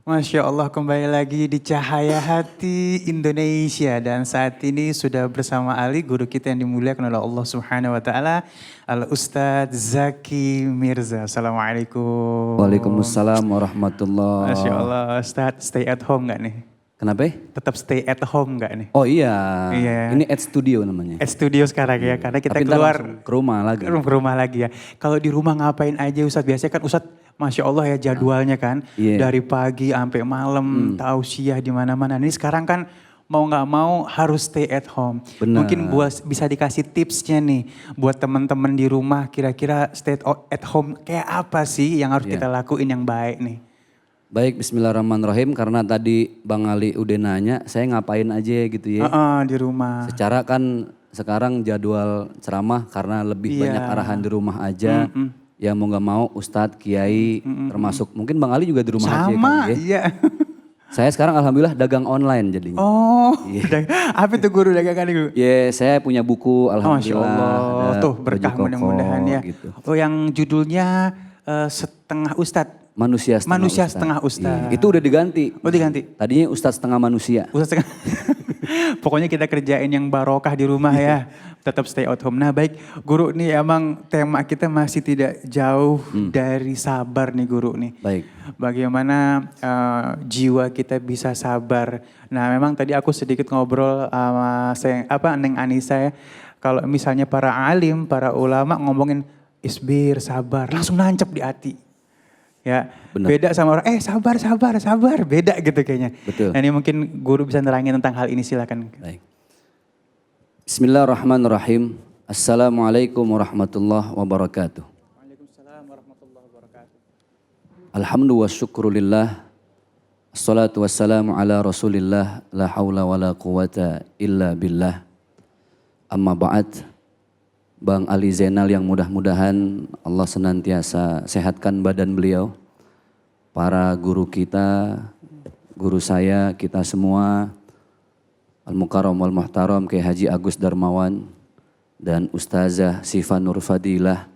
Masya Allah, kembali lagi di Cahaya Hati Indonesia. Dan saat ini sudah bersama Ali, guru kita yang dimuliakan oleh Allah Subhanahu wa Ta'ala, Al Ustadz Zaki Mirza. Assalamualaikum. Waalaikumsalam Masya warahmatullah. Allah, Ustadz stay at home gak nih? Kenapa? Tetap stay at home gak nih? Oh iya, Iya. ini at studio namanya. At studio sekarang ya, karena kita Tapi ntar keluar langsung ke rumah lagi. ke rumah lagi ya. Kalau di rumah ngapain aja Ustadz? Biasanya kan Ustadz, Masya Allah ya jadwalnya kan. Iya. Dari pagi sampai malam, tausiah di mana-mana. Ini sekarang kan mau nggak mau harus stay at home. Benar. Mungkin bisa dikasih tipsnya nih buat teman-teman di rumah. Kira-kira stay at home kayak apa sih yang harus Iya. kita lakuin yang baik nih? Baik, bismillahirrahmanirrahim. Karena tadi Bang Ali udah nanya, saya ngapain aja gitu ya. Di rumah. Secara kan sekarang jadwal ceramah karena lebih Iya. banyak arahan di rumah aja. Ya mau gak mau Ustadz, Kiai, termasuk mungkin Bang Ali juga di rumah aja Sama, kali ya. iya. Saya sekarang alhamdulillah dagang online jadinya. Oh, Iya. apa itu guru dagangan itu? Ya saya punya buku Masya alhamdulillah. Allah, ada tuh berkah baju koko, mudah-mudahan ya. Gitu. Oh yang judulnya Setengah Ustadz. Manusia Setengah Ustadz. Iya, itu udah diganti. Oh diganti? Tadinya Ustadz setengah manusia. Ustadz setengah. Pokoknya kita kerjain yang barokah di rumah ya. Tetap stay at home. Nah baik guru nih emang tema kita masih tidak jauh dari sabar nih guru nih. Baik. Bagaimana jiwa kita bisa sabar. Nah memang tadi aku sedikit ngobrol sama Neng Anissa ya. Kalau misalnya para alim, para ulama ngomongin isbir, sabar, langsung nancep di hati. Ya, Benar. beda sama orang, sabar, beda gitu kayaknya. Betul. Nah ini mungkin guru bisa nerangin tentang hal ini silakan. Baik. Bismillahirrahmanirrahim. Assalamualaikum warahmatullahi wabarakatuh. Waalaikumsalam warahmatullahi wabarakatuh. Alhamdulillah wa syukrulillah. Assalatu wassalamu ala rasulillah. La hawla wa la quwata illa billah. Amma ba'd. Bang Ali Zainal yang mudah-mudahan Allah senantiasa sehatkan badan beliau. Para guru kita, guru saya, kita semua. Al-Mukarram wal-Muhtaram Kiai Haji Agus Darmawan dan Ustazah Sifa Nur Fadilah.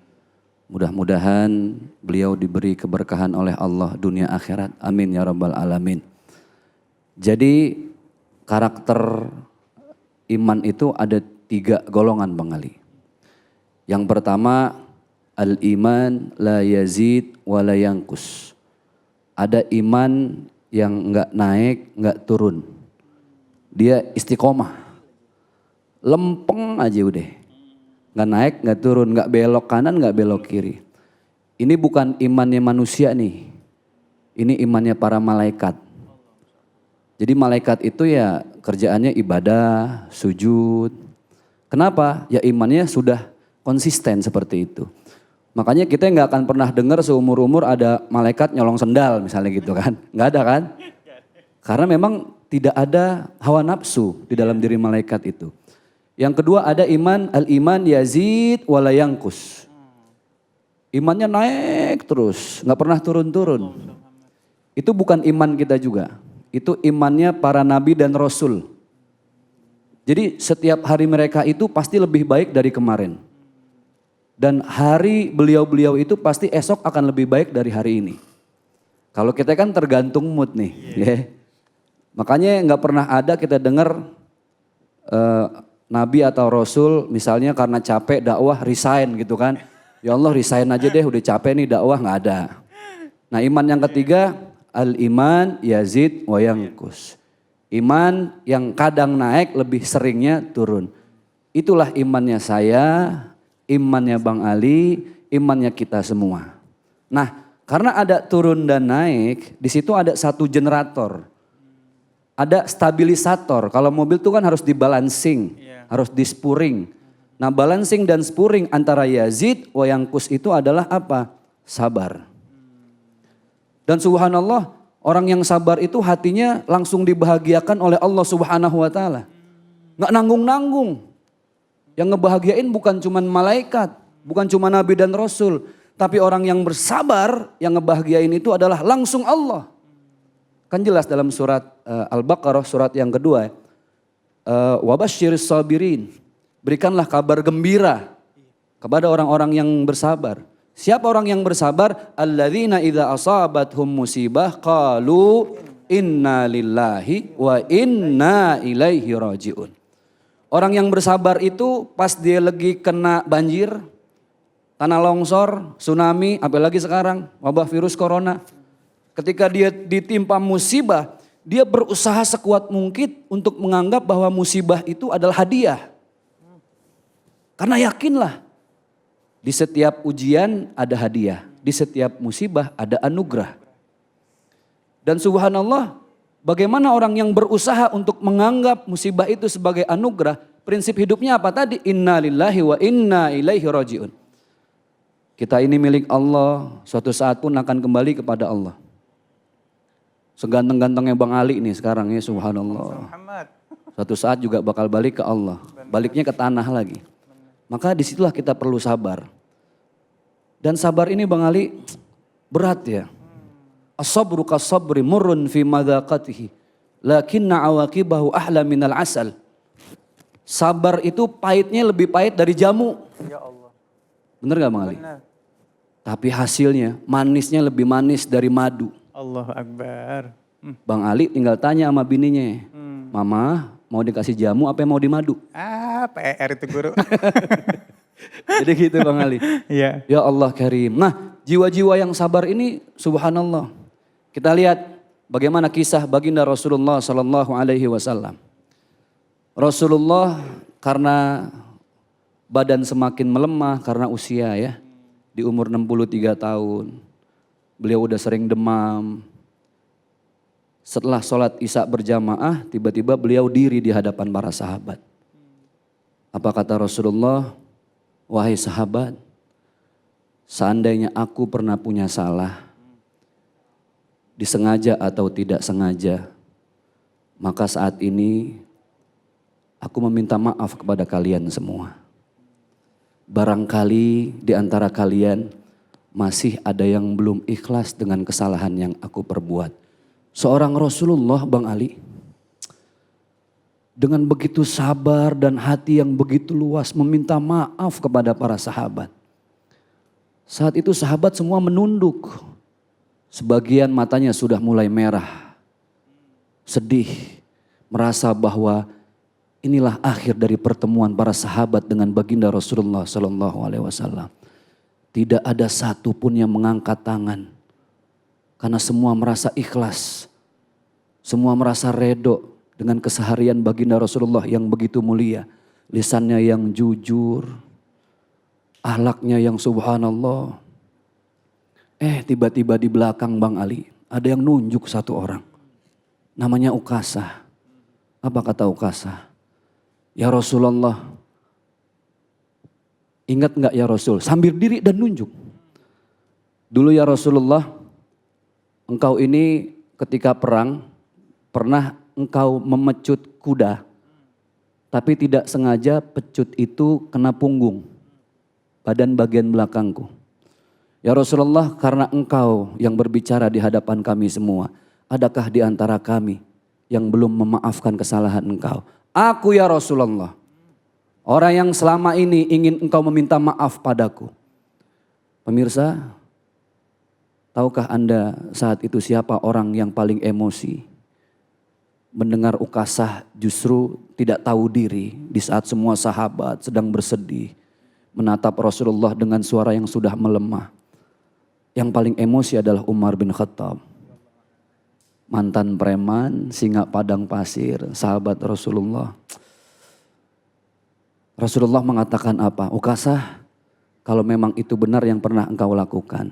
Mudah-mudahan beliau diberi keberkahan oleh Allah dunia akhirat. Amin ya rabbal alamin. Jadi karakter iman itu ada 3 golongan Bang Ali. Yang pertama, al-iman la yazid wa la yankus. Ada iman yang enggak naik, enggak turun. Dia istiqomah. Lempeng aja udah. Enggak naik, enggak turun, enggak belok kanan, enggak belok kiri. Ini bukan imannya manusia nih. Ini imannya para malaikat. Jadi malaikat itu ya kerjaannya ibadah, sujud. Kenapa? Ya imannya sudah konsisten seperti itu. Makanya kita nggak akan pernah dengar seumur-umur ada malaikat nyolong sendal misalnya gitu kan. Nggak ada kan? Karena memang tidak ada hawa nafsu di dalam diri malaikat itu. Yang kedua ada iman, al-iman yazid wala yankus. Imannya naik terus, nggak pernah turun-turun. Itu bukan iman kita juga. Itu imannya para nabi dan rasul. Jadi setiap hari mereka itu pasti lebih baik dari kemarin. Dan hari beliau-beliau itu pasti esok akan lebih baik dari hari ini. Kalau kita kan tergantung mood nih. Ya. Makanya nggak pernah ada kita dengar nabi atau rasul misalnya karena capek dakwah resign gitu kan. Ya Allah resign aja deh udah capek nih dakwah, nggak ada. Nah iman yang ketiga al-iman yazid wa yankus. Iman yang kadang naik lebih seringnya turun. Itulah imannya saya, imannya Bang Ali, imannya kita semua. Nah, karena ada turun dan naik, di situ ada satu generator. Ada stabilisator. Kalau mobil itu kan harus dibalancing, harus dispuring. Nah, balancing dan spuring antara yazid wa yankus itu adalah apa? Sabar. Dan subhanallah, orang yang sabar itu hatinya langsung dibahagiakan oleh Allah Subhanahu wa taala. Enggak nanggung-nanggung. Yang ngebahagiain bukan cuma malaikat, bukan cuma nabi dan rasul, tapi orang yang bersabar yang ngebahagiain itu adalah langsung Allah. Kan jelas dalam surat Al-Baqarah surat yang kedua. Wabasyiris sabirin. Berikanlah kabar gembira kepada orang-orang yang bersabar. Siapa orang yang bersabar? Alladzina idza asabathum musibah qalu inna lillahi wa inna ilaihi rajiun. Orang yang bersabar itu pas dia lagi kena banjir, tanah longsor, tsunami, apalagi sekarang wabah virus corona. Ketika dia ditimpa musibah, dia berusaha sekuat mungkin untuk menganggap bahwa musibah itu adalah hadiah. Karena yakinlah, di setiap ujian ada hadiah, di setiap musibah ada anugerah. Dan subhanallah, bagaimana orang yang berusaha untuk menganggap musibah itu sebagai anugerah, prinsip hidupnya apa tadi? Inna lillahi wa inna ilaihi rajiun. Kita ini milik Allah, suatu saat pun akan kembali kepada Allah. Seganteng-gantengnya Bang Ali nih sekarang ya, subhanallah. Suatu saat juga bakal balik ke Allah, baliknya ke tanah lagi. Maka disitulah kita perlu sabar. Dan sabar ini Bang Ali berat ya. As-sabru kas-sabri murrun fi madaqatihi, lakinna awaqibahu ahla minal asal. Sabar itu pahitnya lebih pahit dari jamu. Ya Allah. Bener gak Bang Ali? Benar. Tapi hasilnya manisnya lebih manis dari madu. Allahu Akbar. Bang Ali tinggal tanya sama bininya, Mama mau dikasih jamu apa yang mau dimadu? PR itu guru. Jadi gitu Bang Ali. Iya. Ya Allah Karim. Nah, jiwa-jiwa yang sabar ini subhanallah. Kita lihat bagaimana kisah baginda Rasulullah sallallahu alaihi wasallam. Rasulullah karena badan semakin melemah karena usia ya. Di umur 63 tahun. Beliau udah sering demam. Setelah sholat isya berjamaah, tiba-tiba beliau diri di hadapan para sahabat. Apa kata Rasulullah? Wahai sahabat, seandainya aku pernah punya salah, disengaja atau tidak sengaja, maka saat ini aku meminta maaf kepada kalian semua. Barangkali di antara kalian masih ada yang belum ikhlas dengan kesalahan yang aku perbuat. Seorang Rasulullah Bang Ali, dengan begitu sabar dan hati yang begitu luas meminta maaf kepada para sahabat. Saat itu sahabat semua menunduk. Sebagian matanya sudah mulai merah. Sedih, merasa bahwa inilah akhir dari pertemuan para sahabat dengan baginda Rasulullah sallallahu alaihi wasallam. Tidak ada satu pun yang mengangkat tangan. Karena semua merasa ikhlas. Semua merasa redo dengan keseharian baginda Rasulullah yang begitu mulia. Lisannya yang jujur. Akhlaknya yang subhanallah. Tiba-tiba di belakang Bang Ali. Ada yang nunjuk satu orang. Namanya Ukasah. Apa kata Ukasah? Ya Rasulullah. Ingat gak ya Rasul? Sambil diri dan nunjuk. Dulu ya Rasulullah. Engkau ini ketika perang pernah engkau memecut kuda. Tapi tidak sengaja pecut itu kena punggung. Badan bagian belakangku. Ya Rasulullah, karena engkau yang berbicara di hadapan kami semua. Adakah di antara kami yang belum memaafkan kesalahan engkau? Aku ya Rasulullah. Orang yang selama ini ingin engkau meminta maaf padaku. Pemirsa, tahukah Anda saat itu siapa orang yang paling emosi? Mendengar Ukasah justru tidak tahu diri di saat semua sahabat sedang bersedih. Menatap Rasulullah dengan suara yang sudah melemah. Yang paling emosi adalah Umar bin Khattab. Mantan preman, singa padang pasir, sahabat Rasulullah. Rasulullah mengatakan apa? Ukasah, kalau memang itu benar yang pernah engkau lakukan.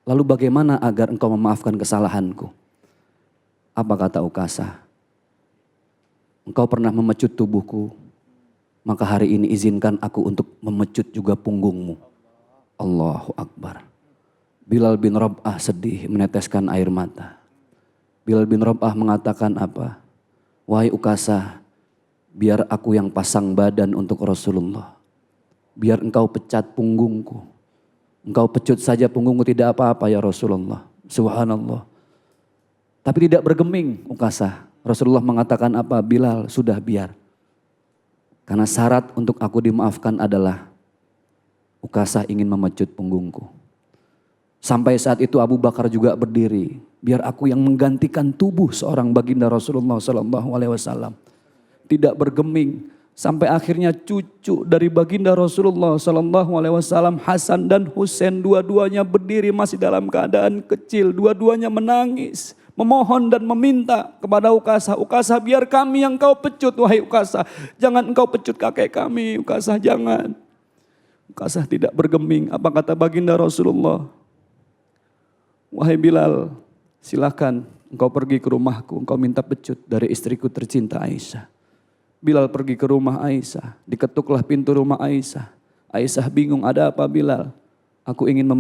Lalu bagaimana agar engkau memaafkan kesalahanku? Apa kata Ukasah? Engkau pernah memecut tubuhku, maka hari ini izinkan aku untuk memecut juga punggungmu. Allahu Akbar. Bilal bin Rabah sedih meneteskan air mata. Bilal bin Rabah mengatakan apa? Wahai Ukasah, biar aku yang pasang badan untuk Rasulullah. Biar engkau pecat punggungku. Engkau pecut saja punggungku tidak apa-apa ya Rasulullah. Subhanallah. Tapi tidak bergeming Ukasah. Rasulullah mengatakan apa? Bilal, sudah biar. Karena syarat untuk aku dimaafkan adalah Ukasah ingin memecut punggungku. Sampai saat itu Abu Bakar juga berdiri. Biar aku yang menggantikan tubuh seorang baginda Rasulullah SAW. Tidak bergeming. Sampai akhirnya cucu dari baginda Rasulullah SAW, Hasan dan Husain, dua-duanya berdiri masih dalam keadaan kecil. Dua-duanya menangis, memohon dan meminta kepada Ukasah. Ukasah, biar kami yang kau pecut, wahai Ukasah. Jangan engkau pecut kakek kami, Ukasah, jangan. Ukasah tidak bergeming. Apa kata baginda Rasulullah? Wahai Bilal, silakan engkau pergi ke rumahku, engkau minta pecut dari istriku tercinta Aisyah. Bilal pergi ke rumah Aisyah, diketuklah pintu rumah Aisyah. Aisyah bingung, ada apa Bilal? Aku ingin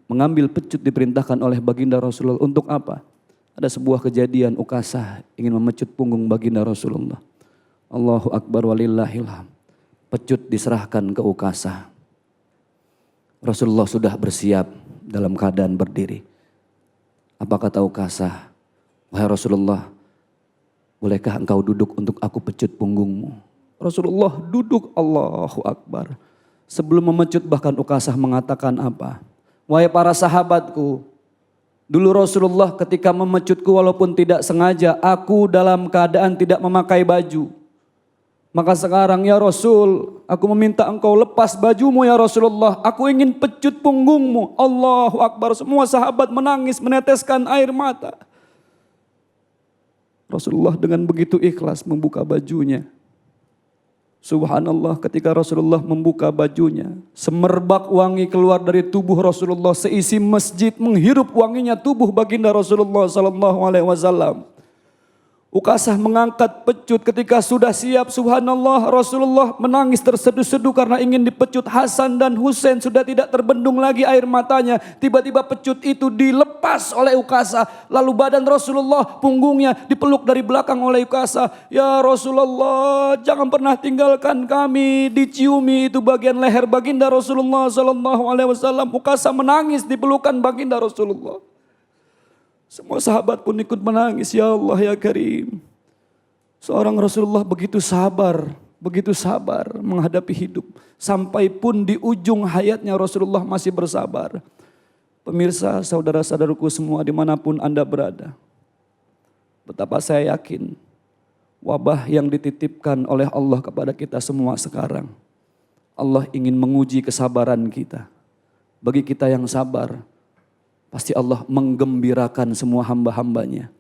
mengambil pecut diperintahkan oleh baginda Rasulullah. Untuk apa? Ada sebuah kejadian, Ukasah ingin memecut punggung baginda Rasulullah. Allahu Akbar walillahilham. Pecut diserahkan ke Ukasah. Rasulullah sudah bersiap dalam keadaan berdiri. Apa kata Ukasah? Wahai Rasulullah, bolehkah engkau duduk untuk aku pecut punggungmu? Rasulullah duduk, Allahu Akbar. Sebelum memecut bahkan Ukasah mengatakan apa? Wahai para sahabatku, dulu Rasulullah ketika memecutku walaupun tidak sengaja, aku dalam keadaan tidak memakai baju. Maka sekarang ya Rasul, aku meminta engkau lepas bajumu ya Rasulullah. Aku ingin pecut punggungmu. Allahu Akbar. Semua sahabat menangis, meneteskan air mata. Rasulullah dengan begitu ikhlas membuka bajunya. Subhanallah, ketika Rasulullah membuka bajunya, semerbak wangi keluar dari tubuh Rasulullah. Seisi masjid menghirup wanginya tubuh baginda Rasulullah SAW. Ukasah mengangkat pecut ketika sudah siap. Subhanallah, Rasulullah menangis terseduh-seduh karena ingin dipecut. Hasan dan Husain sudah tidak terbendung lagi air matanya. Tiba-tiba pecut itu dilepas oleh Ukasah. Lalu badan Rasulullah, punggungnya dipeluk dari belakang oleh Ukasah. Ya Rasulullah, jangan pernah tinggalkan kami. Diciumi itu bagian leher baginda Rasulullah SAW. Ukasah menangis di pelukan baginda Rasulullah. Semua sahabat pun ikut menangis, ya Allah ya Karim. Seorang Rasulullah begitu sabar menghadapi hidup. Sampai pun di ujung hayatnya Rasulullah masih bersabar. Pemirsa, saudara-saudaraku semua dimanapun Anda berada. Betapa saya yakin wabah yang dititipkan oleh Allah kepada kita semua sekarang. Allah ingin menguji kesabaran kita. Bagi kita yang sabar, pasti Allah menggembirakan semua hamba-hambanya.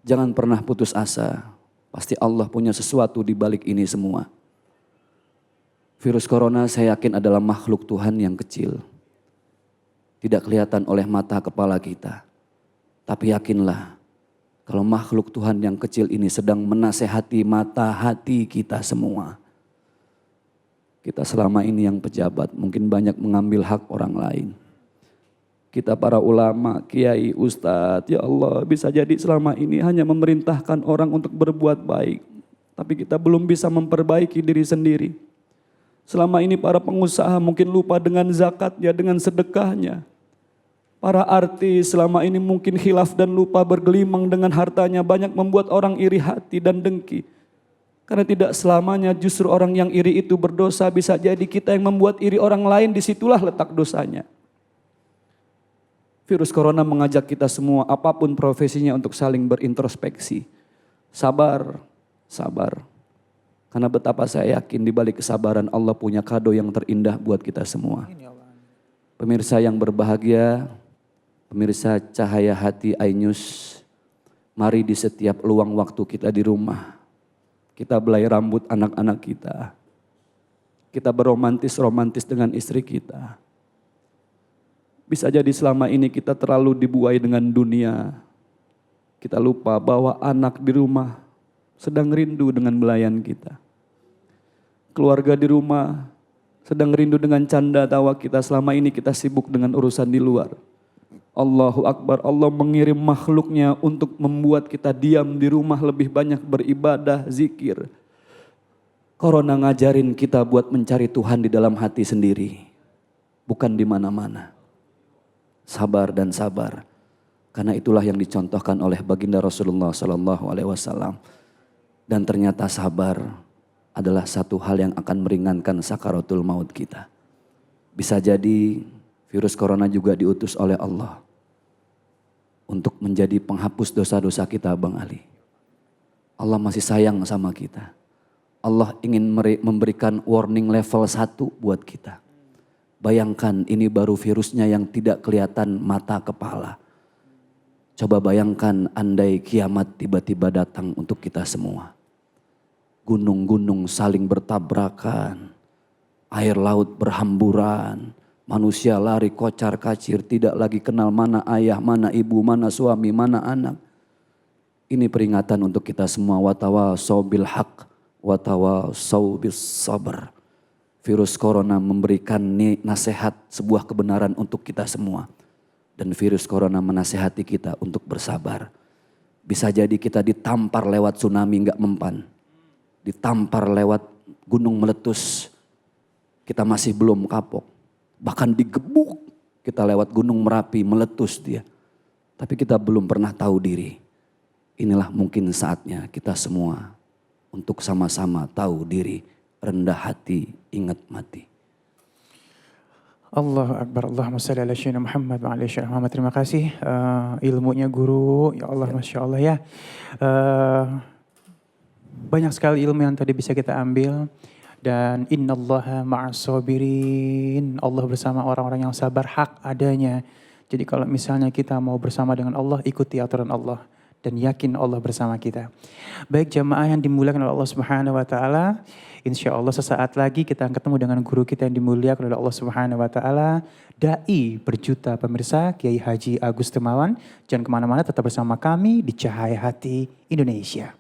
Jangan pernah putus asa. Pasti Allah punya sesuatu di balik ini semua. Virus corona saya yakin adalah makhluk Tuhan yang kecil. Tidak kelihatan oleh mata kepala kita. Tapi yakinlah, kalau makhluk Tuhan yang kecil ini sedang menasehati mata hati kita semua. Kita selama ini yang pejabat mungkin banyak mengambil hak orang lain. Kita para ulama, kiai, ustadz, ya Allah bisa jadi selama ini hanya memerintahkan orang untuk berbuat baik. Tapi kita belum bisa memperbaiki diri sendiri. Selama ini para pengusaha mungkin lupa dengan zakatnya, dengan sedekahnya. Para artis selama ini mungkin khilaf dan lupa bergelimang dengan hartanya. Banyak membuat orang iri hati dan dengki. Karena tidak selamanya justru orang yang iri itu berdosa. Bisa jadi kita yang membuat iri orang lain, disitulah letak dosanya. Virus corona mengajak kita semua apapun profesinya untuk saling berintrospeksi. Sabar, sabar. Karena betapa saya yakin di balik kesabaran Allah punya kado yang terindah buat kita semua. Pemirsa yang berbahagia, pemirsa Cahaya Hati iNews, mari di setiap luang waktu kita di rumah, kita belai rambut anak-anak kita. Kita beromantis-romantis dengan istri kita. Bisa jadi selama ini kita terlalu dibuai dengan dunia. Kita lupa bahwa anak di rumah sedang rindu dengan belayan kita. Keluarga di rumah sedang rindu dengan canda tawa kita. Selama ini kita sibuk dengan urusan di luar. Allahu Akbar, Allah mengirim makhluknya untuk membuat kita diam di rumah, lebih banyak beribadah, zikir. Corona ngajarin kita buat mencari Tuhan di dalam hati sendiri. Bukan di mana-mana. Sabar dan sabar, karena itulah yang dicontohkan oleh baginda Rasulullah SAW. Dan ternyata sabar adalah satu hal yang akan meringankan sakaratul maut kita. Bisa jadi virus corona juga diutus oleh Allah untuk menjadi penghapus dosa-dosa kita, Bang Ali. Allah masih sayang sama kita. Allah ingin memberikan warning level 1 buat kita. Bayangkan ini baru virusnya yang tidak kelihatan mata kepala. Coba bayangkan andai kiamat tiba-tiba datang untuk kita semua. Gunung-gunung saling bertabrakan, air laut berhamburan, manusia lari kocar kacir, tidak lagi kenal mana ayah, mana ibu, mana suami, mana anak. Ini peringatan untuk kita semua. Watawasau bil haq, watawasau bis sabar. Virus corona memberikan nasihat sebuah kebenaran untuk kita semua. Dan virus corona menasehati kita untuk bersabar. Bisa jadi kita ditampar lewat tsunami gak mempan. Ditampar lewat gunung meletus. Kita masih belum kapok. Bahkan digebuk kita lewat gunung Merapi meletus dia. Tapi kita belum pernah tahu diri. Inilah mungkin saatnya kita semua untuk sama-sama tahu diri. Rendah hati, ingat mati. Allahu Akbar, Allahumma salli ala Sayyidina Muhammad wa ala Sayyidina Muhammad. Terima kasih ilmunya guru, ya Allah, Masya Allah ya. Banyak sekali ilmu yang tadi bisa kita ambil. Dan innallaha ma'as sabirin. Allah bersama orang-orang yang sabar hak adanya. Jadi kalau misalnya kita mau bersama dengan Allah, ikuti aturan Allah. Dan yakin Allah bersama kita. Baik jamaah yang dimuliakan oleh Allah Subhanahu wa taala, insya Allah sesaat lagi kita akan ketemu dengan guru kita yang dimuliakan oleh Allah Subhanahu wa taala, dai berjuta pemirsa, Kiai Haji Agus Temawan. Jangan kemana-mana, tetap bersama kami di Cahaya Hati Indonesia.